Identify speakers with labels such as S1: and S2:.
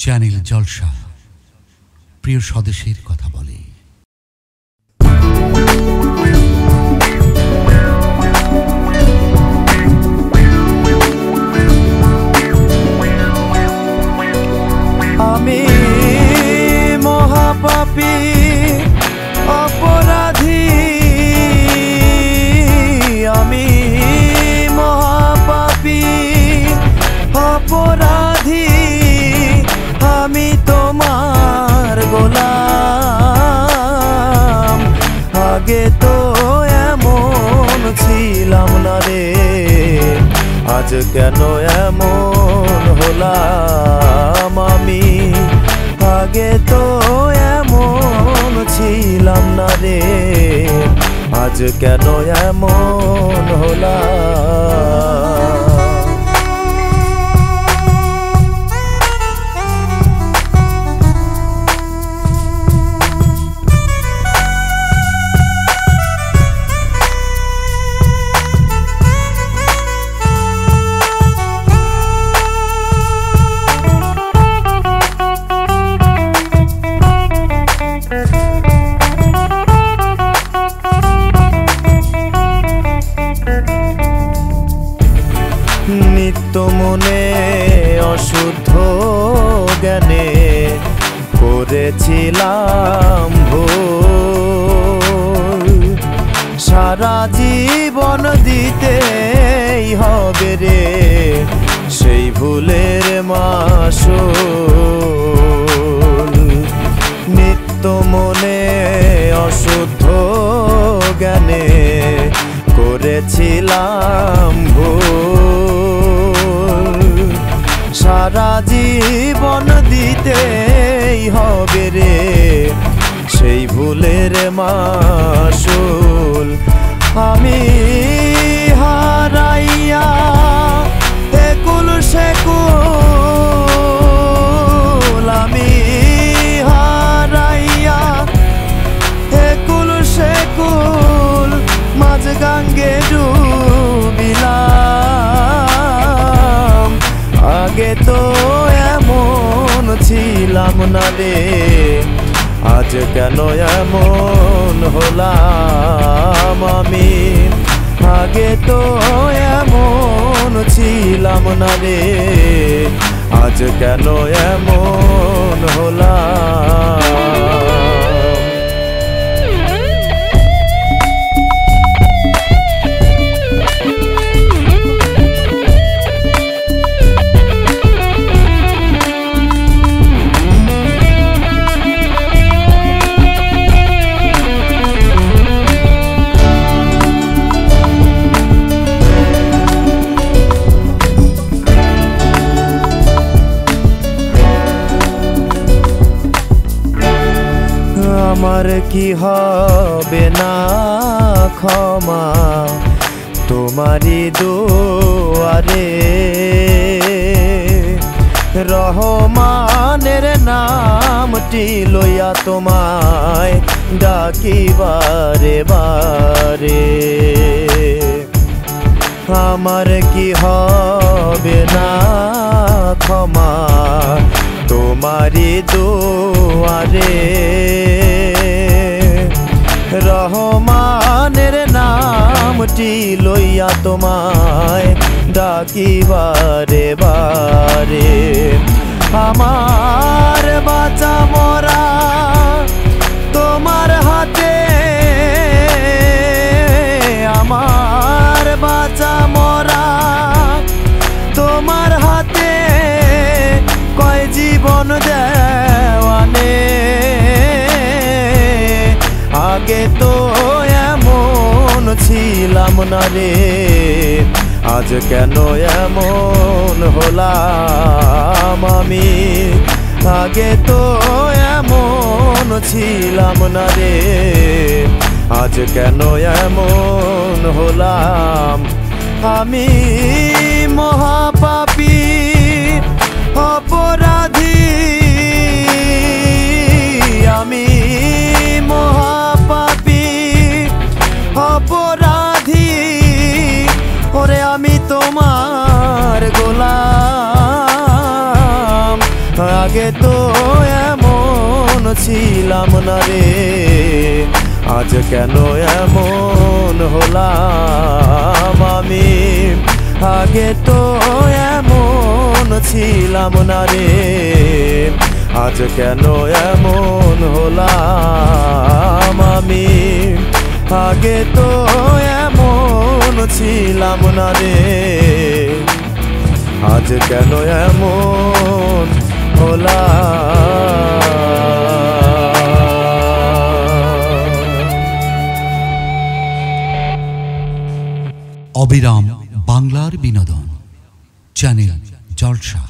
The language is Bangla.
S1: চ্যানেল জলসা প্রিয় স্বদেশের কথা বলে।
S2: আমি মহাপাপী অপরাধী, আমি মহাপাপী অপরাধী, আমি তোমার গোলাম। আগে তো এমন ছিলাম না রে, আজ কেন এমন হলাম আমি। আগে তো এমন ছিলাম না রে, আজ কেন এমন হলাম। নিত্য মনে অশুদ্ধ জ্ঞানে করেছিলাম ভুল, সারা জীবন দিতেই হবে রে সেই ভুলের মাসুল। নিত্য মনে অশুদ্ধ জ্ঞানে করেছিলাম ভুল, সারা জীবন দিতেই হবে রে সেই ভুলের মাসুল। আমি হারাইয়া একুল সেকুল, আমি হারাইয়া একুল সেকুল, মাঝ গাঙ্গে ডুবিলাম। আগে তো এমন ছিলাম না রে, আজ কেন এমন হলাম আমি। আগে তো এমন ছিলাম না রে, আজ কেন এমন হলাম। আমার কি হবে না ক্ষমা তোমারি দুয়ারে, রহমানের নামটি লইয়া তোমায় ডাকি বারে বারে। আমার কি হবে না ক্ষমা তোমারি দুয়ারে, রহমানের নামটি লইয়া তোমায় ডাকি বারে বারে। আমার বাঁচা মরা তোমার হাতে, আমার বাঁচা মরা তোমার হাতে, কয় জীবন দেওয়ানে। আগে তো এমন ছিলাম না রে, আজ কেন এমন হলাম আমি। আগে তো এমন ছিলাম না রে, আজ কেন এমন হলাম। আমি মহাপাপী অপরাধী, আমি মহাপাপী অপরাধী, ওরে আমি তোমার গোলাম। আগে তো এমন ছিলাম না রে, আজ কেন এমন হলাম আমি। আগে তো এমন ছিলাম না রে, আজ কেন এমন হলাম আমি। আগে তো এমন ছিলাম না রে, আজ কেন এমন হলাম।
S1: অবিরাম বাংলার বিনোদন চ্যানেল জলসা।